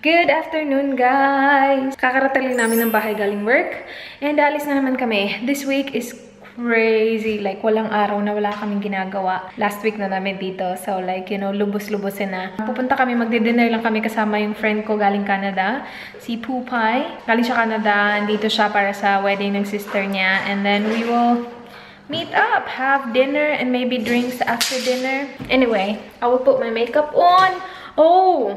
Good afternoon, guys! Kakarating namin ng bahay galing work. And alis na naman kami. This week is crazy. Like, walang araw na wala kaming ginagawa. Last week na namin dito. So, like, you know, lubos-lubosin na. Pupunta kami, magdi-dinner lang kami kasama yung friend ko galing Canada. Si Pupay. Galing siya Canada. Andito siya para sa wedding ng sister niya. And then, we will meet up, have dinner, and maybe drinks after dinner. Anyway, I will put my makeup on. Oh!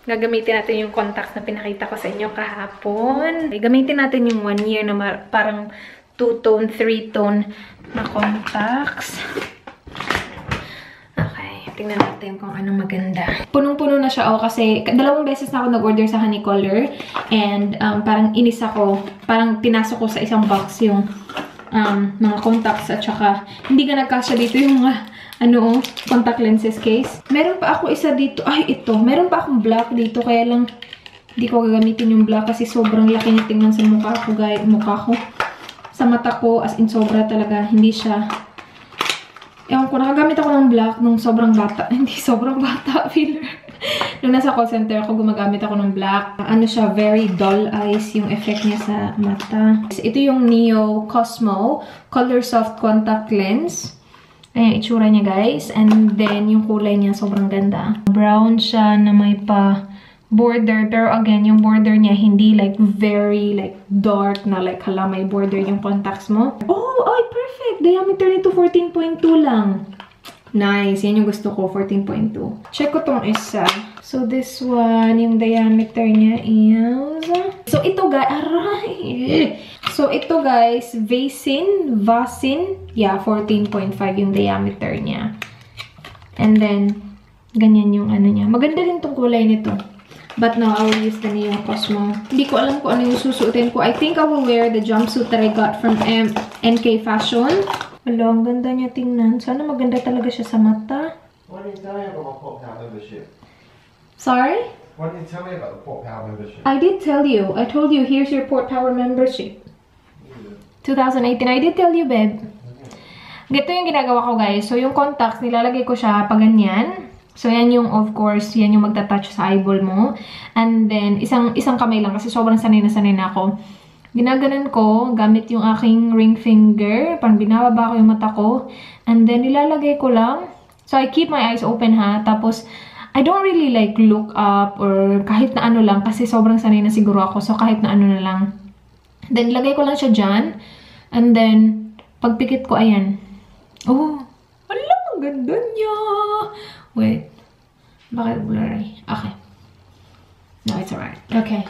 Gagamitin natin yung contacts na pinakita ko sa inyo kahapon. Gamitin natin yung 1 year na parang 2-tone, 3-tone na contacts. Okay, tingnan natin kung anong maganda. Punong-puno na siya kasi 2 beses na ako nag-order sa Honey Color. And parang inis ako, parang pinasok ko sa isang box yung mga contacts at saka hindi ka nagkasya dito yung mga contact lenses case. Meron pa ako isa dito. Ay, ito. Meron pa akong black dito. Kaya lang, hindi ko gagamitin yung black kasi sobrang laki niya tingnan sa mukha ko, guys. Mukha ko. Sa mata ko, as in sobra talaga. Hindi siya. Ewan ko, nakagamit ako ng black nung sobrang bata. Hindi sobrang bata, filler. Nung nasa call center ako, gumagamit ako ng black. Ano siya, very dull eyes yung effect niya sa mata. Ito yung Neo Cosmo Color Soft Contact Lens. Ayan, itsura niya, guys. And then, yung kulay niya, sobrang ganda. Brown siya na may pa border. Pero again, yung border niya, hindi like very like dark na like hala, may border yung contacts mo. Oh, ay, perfect! Diameter nito, 14.2 lang. Nice. Yan yung gusto ko, 14.2. Check ko tong isa. So, this one, yung diameter niya is... So, ito, guys... Aray! So, ito, guys, Vasin. Yeah, 14.5 yung diameter niya. And then, ganyan yung ano niya. Maganda rin tong kulay nito. But now, I will use the Neo Cosmo. Hindi ko alam kung ano yung susuotin ko. I think I will wear the jumpsuit that I got from NK Fashion. Wala, ang ganda niya tingnan. Sana maganda talaga siya sa mata. Why didn't you tell me about my Pop Power membership? Sorry? Why didn't you tell me about the Pop Power membership? I did tell you. I told you, here's your Port Power membership. 2018. I did tell you, babe. Ganito yung ginagawa ko, guys. So, yung contacts, nilalagay ko siya pa ganyan. So, yan yung, of course, yan yung magta-touch sa eyeball mo. And then, isang kamay lang kasi sobrang sanay na ako. Ginaganan ko, gamit yung aking ring finger. Parang binababa ko yung mata ko. And then, nilalagay ko lang. So, I keep my eyes open, ha. Tapos, I don't really like look up or kahit na ano lang kasi sobrang sanay na siguro ako. So, kahit na ano na lang. Then, lagay ko lang siya dyan. And then, pagpikit ko, ayan. Oh! Wala! Ang ganda niya! Wait. Bakit blurry? Okay. No, it's alright. Okay.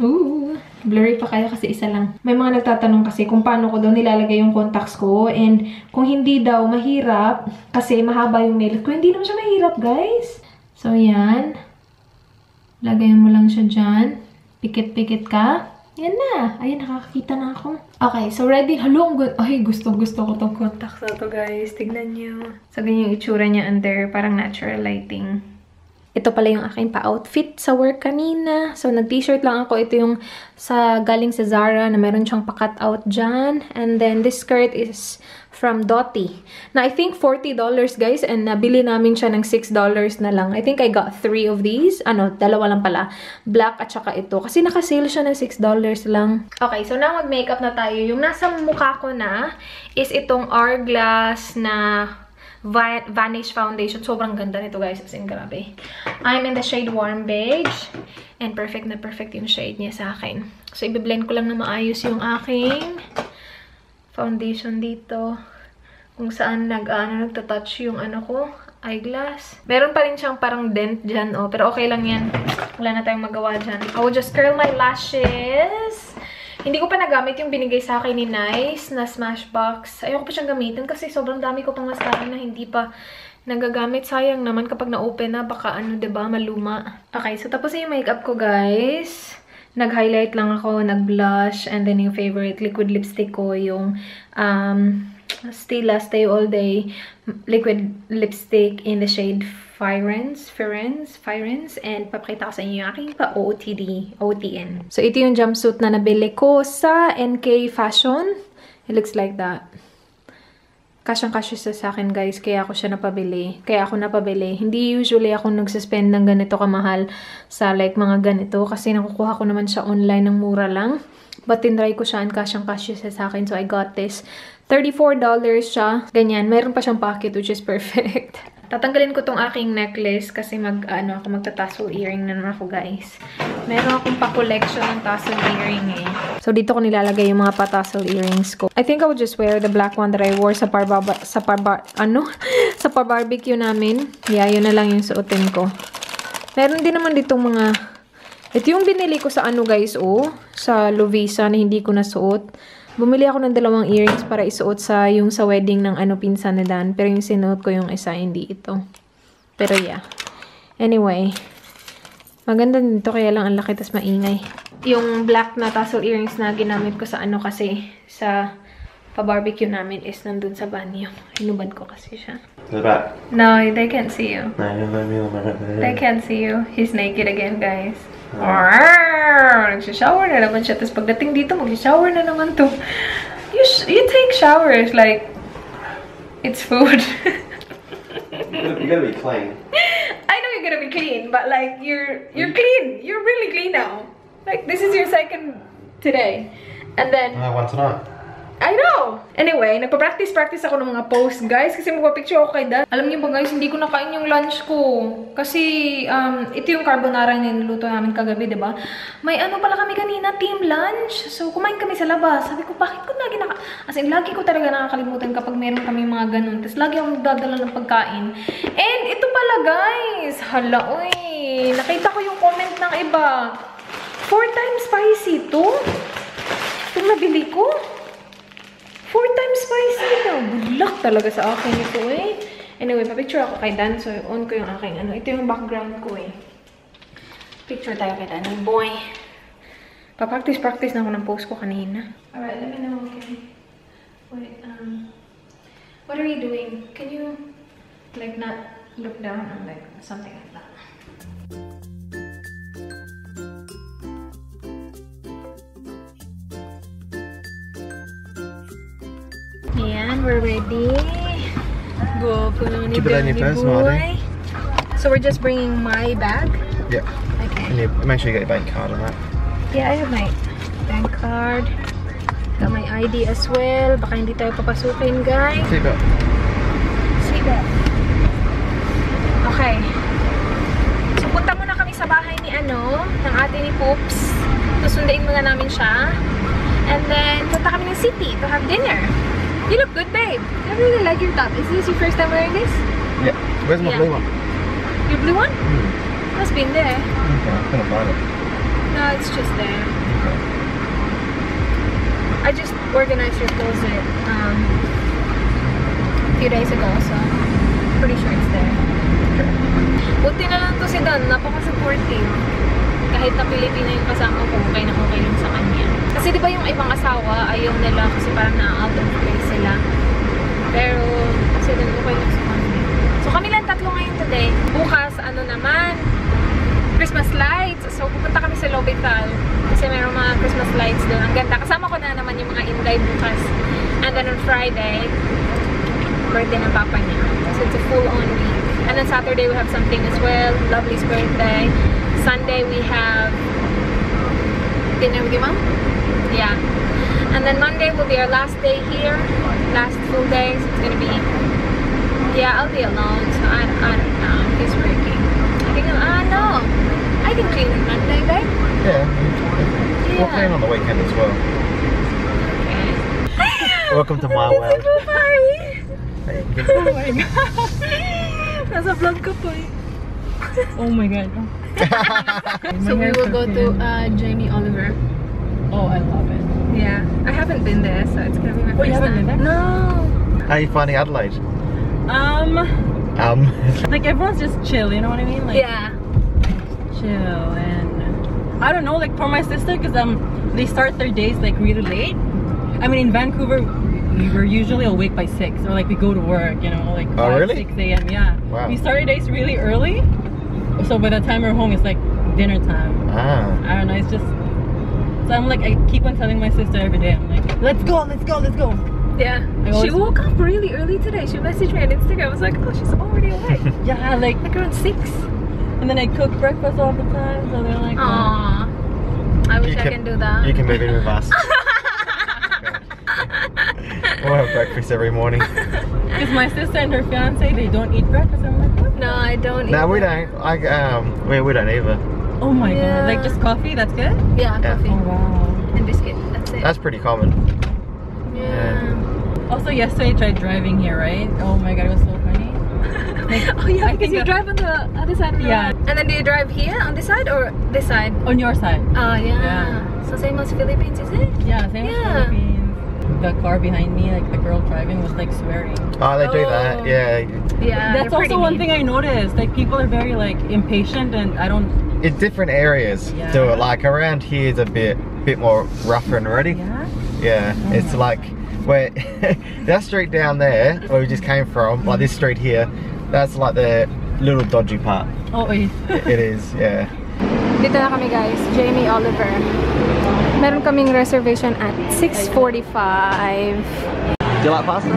Ooh! Blurry pa kaya kasi isa lang. May mga nagtatanong kasi kung paano ko daw nilalagay yung contacts ko. And kung hindi daw, mahirap. Kasi mahaba yung nails ko. Hindi naman siya mahirap, guys. So, yan. Lagayan mo lang siya dyan. Pikit-pikit ka. Yan na. Ayan, nakakakita na ako. Okay, so ready. Hello, ay, gusto ko tong contacts na to, guys. Tignan nyo. So, ganyan yung itsura niya under. Parang natural lighting. Ito pala yung aking pa-outfit sa work kanina. So, nag-t-shirt lang ako. Ito yung galing sa Zara na meron siyang pa-cut out dyan. And then, this skirt is from Doty. Na I think $40, guys. And nabili namin siya ng $6 na lang. I think I got 3 of these. Ano, 2 lang pala. Black at saka ito. Kasi naka-sale siya ng $6 lang. Okay, so now mag-makeup na tayo. Yung nasa mukha ko na is itong Hourglass na Vanish Foundation. Sobrang ganda nito, guys. As in, grabe. I'm in the shade Warm Beige. And perfect na perfect yung shade niya sa akin. So, i-blend ko lang na maayos yung aking foundation dito. Kung saan nagtatouch yung ano ko, eyeglass. Meron pa rin siyang parang dent dyan, oh. Pero okay lang yan. Wala na tayong magawa dyan. I will just curl my lashes. Hindi ko pa nagamit yung binigay sa akin ni Nice na Smashbox. Ayoko pa siyang gamitin kasi sobrang dami ko pang mascara na hindi pa nagagamit. Sayang naman kapag na-open na, baka ano, diba, maluma. Okay, so tapos yung makeup ko, guys. Nag-highlight lang ako, nag-blush, and then yung favorite liquid lipstick ko, yung Stila Stay All Day liquid lipstick in the shade Firens, and papakita ko sa inyo yung aking OTN. So, ito yung jumpsuit na nabili ko sa NK Fashion. It looks like that. Kasyang-kasya sa akin, guys. Kaya ako napabili. Hindi usually ako nagsuspend ng ganito kamahal sa like mga ganito. Kasi nakukuha ko naman siya online ng mura lang. But tinry ko siya and kasyang-kasya sa akin. So, I got this. $34 siya. Ganyan. Meron pa siyang pocket which is perfect. Tatanggalin ko tong aking necklace kasi magta-tassel earring na naman ako, guys. Meron akong pa-collection ng tassel earring eh. So, dito ko nilalagay yung mga pa-tassel earrings ko. I think I would just wear the black one that I wore sa barbecue namin. Yeah, yun na lang yung suotin ko. Meron din naman ditong mga... Ito yung binili ko sa guys, sa Lovisa na hindi ko nasuot. Bumili ako ng 2 earrings para isuot sa wedding ng pinsan na Dan. Pero yung sinuot ko yung isa, hindi ito. Pero yeah. Anyway. Maganda dito, kaya lang ang laki tas maingay. Yung black na tassel earrings na ginamit ko sa kasi sa pa-barbecue namin is nandun sa banyo. Hinubad ko kasi siya. The back. No, they can't see you. No, They can't see you. He's naked again, guys. Nagsha-shower na naman siya. Tapos pagdating dito, mag-shower na naman to. You take showers like it's food. You gotta be clean. I know you're gonna be clean, but like you're clean. You're really clean now. Like this is your second today, and then I want tonight. I know! Anyway, nagpa-practice ako ng mga post, guys. Kasi magpa-picture ako kay Dan. Alam niyo ba, guys, hindi ko nakain yung lunch ko. Kasi, ito yung carbonara na niluto namin kagabi, diba? May pala kami kanina, team lunch. So, kumain kami sa labas. Sabi ko, bakit ko lagi As in, lagi ko talaga nakakalimutan kapag meron kami mga ganun. Tapos, lagi akong nagdadala ng pagkain. And, ito pala, guys. Hala, uy. Nakita ko yung comment ng iba. 4 times spicy to. Itong nabili ko. 4 times spicy na. Good luck talaga sa akin ito eh. Anyway, pa-picture ako kay Dan. So, on ko yung aking Ito yung background ko eh. Picture tayo kay Dan. Boy. Pa-practice na ako ng post ko kanina. Alright, let me know. Okay. Wait, what are you doing? Can you, like, not look down or like something like that? Ayan, we're ready. Go po naman ni boy. So we're just bringing my bag? Yeah. Okay. And make sure you get your bank card on that. Yeah, I have my bank card. Got my ID as well. Baka hindi tayo papasukin, guys. Seatbelt. Seatbelt. Okay. So punta muna kami sa bahay ni ng ate ni Poops. Susundain muna namin siya. And then, punta kami ng city to have dinner. You look good, babe. I really like your top. Is this your first time wearing this? Yeah. Where's my blue one? Your blue one? Must be in there. Okay, I'm gonna find it. No, it's just there. Okay. I just organized your closet a few days ago, so pretty sure it's there. Buti na lang to si Dan. Napaka-supportive. Kahit na Pilipina yung kasama ko, okay na okay lang sa kanya. Kasi di ba yung ibang asawa, ayaw nila kasi parang na-out of place sila. Pero, kasi din okay lang sa kanya. So, kami lang tatlo ngayon today. Bukas, naman, Christmas lights. So, pupunta kami sa Lobital. Kasi mayroong mga Christmas lights doon. Ang ganda. Kasama ko na naman yung mga Inday bukas. And then on Friday, birthday ng papa niya. So, it's a full-on week. And then Saturday, we have something as well. Lovely's birthday. Sunday, we have dinner with your mom. Yeah. And then Monday will be our last day here. Last full day. So it's gonna be... Yeah, I'll be alone. So I don't know. He's working. I think no. I can clean on Monday, babe. Yeah. We'll clean on the weekend as well. Okay. Welcome to my world. Oh my god. Nasa vlog ka po eh. Oh my god. So we will go to Jamie Oliver. Oh, I love it. Yeah. I haven't been there, so it's gonna be my first you haven't time. been there? No. How are you finding Adelaide? Like everyone's just chill, you know what I mean? Like, Yeah. chill, and I don't know, like for my sister, because they start their days like really late. I mean, in Vancouver, we were usually awake by 6, or like we go to work, you know, like 5, really? 6 a.m. Yeah. Wow. We start our days really early, so by the time we're home, it's like dinner time. Ah. I don't know, it's just. So I'm like, I keep on telling my sister every day, I'm like, let's go, let's go, let's go. Yeah. She woke up really early today. She messaged me on Instagram. I was like, oh, she's already awake. Yeah, like around 6. And then I cook breakfast all the time, so they're like, aww. I wish I can do that. You can move in with us. We'll have breakfast every morning. because my sister and her fiance, they don't eat breakfast. I'm like, what? No, I don't. No, we don't. We don't either. Oh my god, like just coffee? That's good? Yeah, coffee. Oh wow. And biscuit. That's it. That's pretty common. Yeah. Also, yesterday I tried driving here, right? Oh my god, it was so funny. Like, oh yeah, because you drive on the other side of the road. And then do you drive here on this side or this side? On your side. Oh yeah. So same as Philippines, is it? Yeah, same as Philippines. The car behind me, like the girl driving, was like swearing. Oh, they do that. Yeah. Yeah. That's also one thing I noticed. Like people are very like impatient, and I don't. In different areas do it. Like around here is a bit more rougher and ready. Yeah. Yeah. It's like where that street down there where we just came from, like this street here, that's like the little dodgy part. Oh, wait. It is. Yeah. Dito na kami guys, Jamie Oliver. Meron kaming reservation at 6:45. Do you like pasta?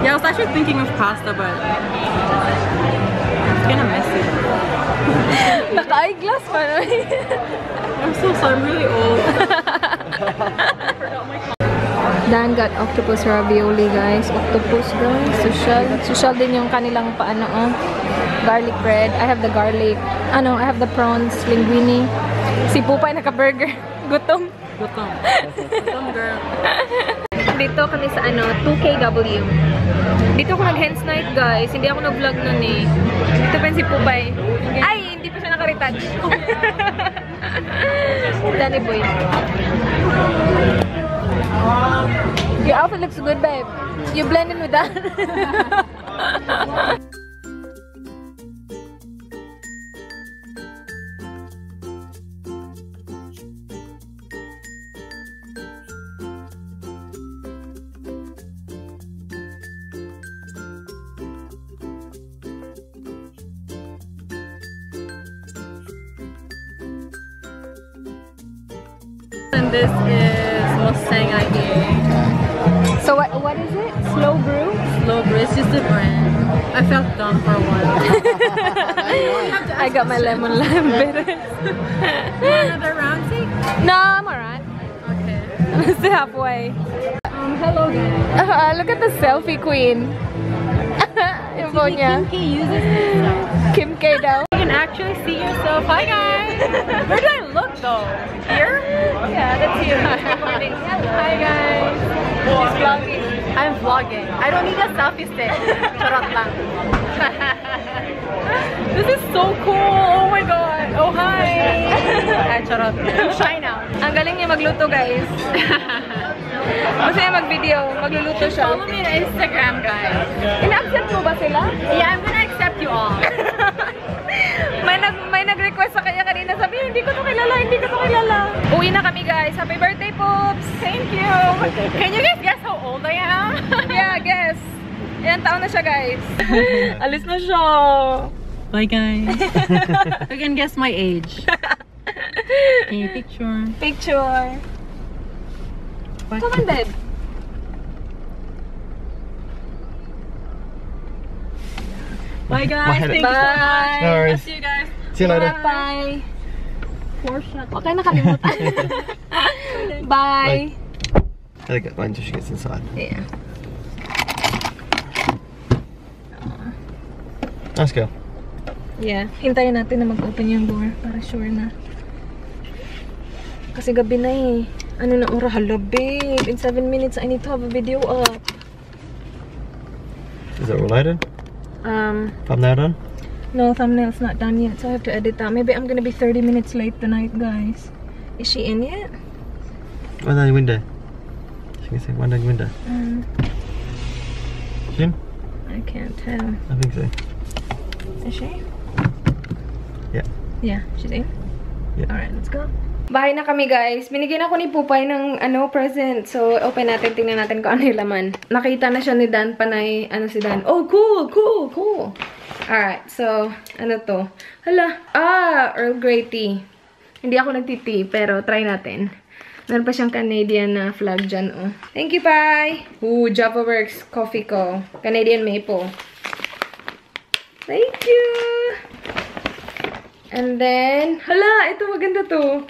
Yeah, I was actually thinking of pasta, but it's kind of messy. Naka-eyeglass pa na. I'm so sorry, I'm really old. Dan got octopus ravioli guys. Octopus guys. Social din yung kanilang paano garlic bread. I have the garlic. I have the prawns linguine. Si Pupay naka-burger. Gutom. Gutom. Gutom girl. Dito kami sa 2KW. Dito ako nag-hens night guys. Hindi ako nag-vlog nun eh. Dito pa si Pupay. Ay, hindi pa siya naka-retouch. Danny boy. Your outfit looks good, babe. You blend in with that. And this is Mustang IPA. So what is it? Slow brew? Slow brew, it's just a brand. I felt dumb for a while. I got my lemon lime bitters. Another round, see? No, I'm alright. Okay. I'm still halfway. Hello guys. Look at the selfie queen. Yung phone niya. Kim K uses this. Kim K daw. You can actually see yourself. Hi guys! Where do I look though? Here? Yeah, that's you. Good morning. Hi guys! She's vlogging. I'm vlogging. I don't need a selfie stick. Charot lang. This is so cool! Oh my god! Oh hi! Ay, charot. I'm shy now. Ang galing niya magluto guys. Masaya mag-video. Magluluto siya. Follow me on Instagram guys. Ina-accept mo ba sila? Yeah, I'm gonna accept you all. May nag-request sa kanya kanina. Sabi niya, hindi ko to kilala, hindi ko to kilala. Uwi na kami guys. Happy birthday, Poops! Thank you! Can you guys guess how old I am? Yeah, guess. Ilang taon na siya guys. Alis na siya. Bye guys. You can guess my age. Okay, picture. Picture. Come on, babe. Bye guys. Thank you so much. No worries. See you guys. See you later. Bye. Porsche. Okay, nakalimutan. Bye. I think wait until she gets inside. Yeah. Let's go. Yeah. Hintayin natin na mag-open yung door para sure na. Kasi gabi na eh. Ano na oras? Hala, babe. In 7 minutes, I need to have a video up. Is it all loaded? Thumbnail done? No, thumbnail's not done yet, so I have to edit that. Maybe I'm gonna be 30 minutes late tonight, guys. Is she in yet? One down the window. She can see one down the window. She in? I can't tell. I think so. Is she? Yeah. Yeah, she's in? Yeah. Alright, let's go. Bahay na kami guys. Binigyan ako ni Pupay ng present. So, open natin. Tingnan natin kung ano yung laman. Nakita na siya ni Dan. Panay, si Dan. Oh, cool, cool, cool. Alright, so, ano to? Hala, Earl Grey tea. Hindi ako nagti-tea, pero try natin. Meron pa siyang Canadian na flag dyan, oh. Thank you, Pai! Ooh, Java Works coffee ko. Canadian maple. Thank you! And then, hala, ito maganda to.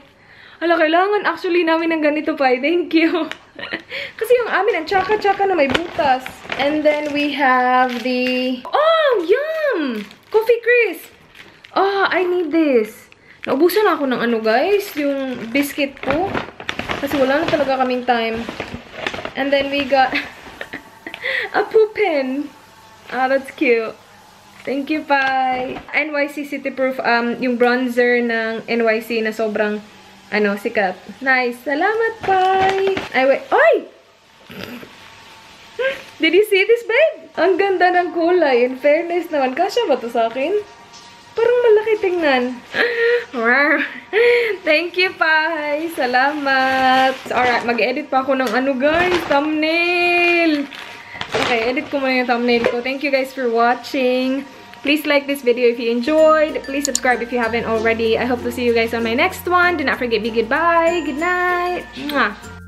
Hala, kailangan actually namin ng ganito, Pai. Thank you. Kasi yung amin, ang tsaka-tsaka na may butas. And then we have the... Oh, yum! Coffee crisp! Oh, I need this. Naubusan ako ng ano, guys. Yung biscuit ko. Kasi wala na talaga kaming time. And then we got a poo pen. Ah, that's cute. Thank you, Pai. NYC City Proof, yung bronzer ng NYC na sobrang, sikat. Nice. Salamat, Pai. Ay, wait. Ay! Did you see this, babe? Ang ganda ng kulay. In fairness naman. Kasya ba to sa akin? Parang malaki tingnan. Thank you, Pai. Salamat. Alright, mag-edit pa ako ng guys. Thumbnail. Okay, edit ko muna yung thumbnail ko. Thank you guys for watching. Please like this video if you enjoyed. Please subscribe if you haven't already. I hope to see you guys on my next one. Do not forget, be goodbye. Good night. Mwah.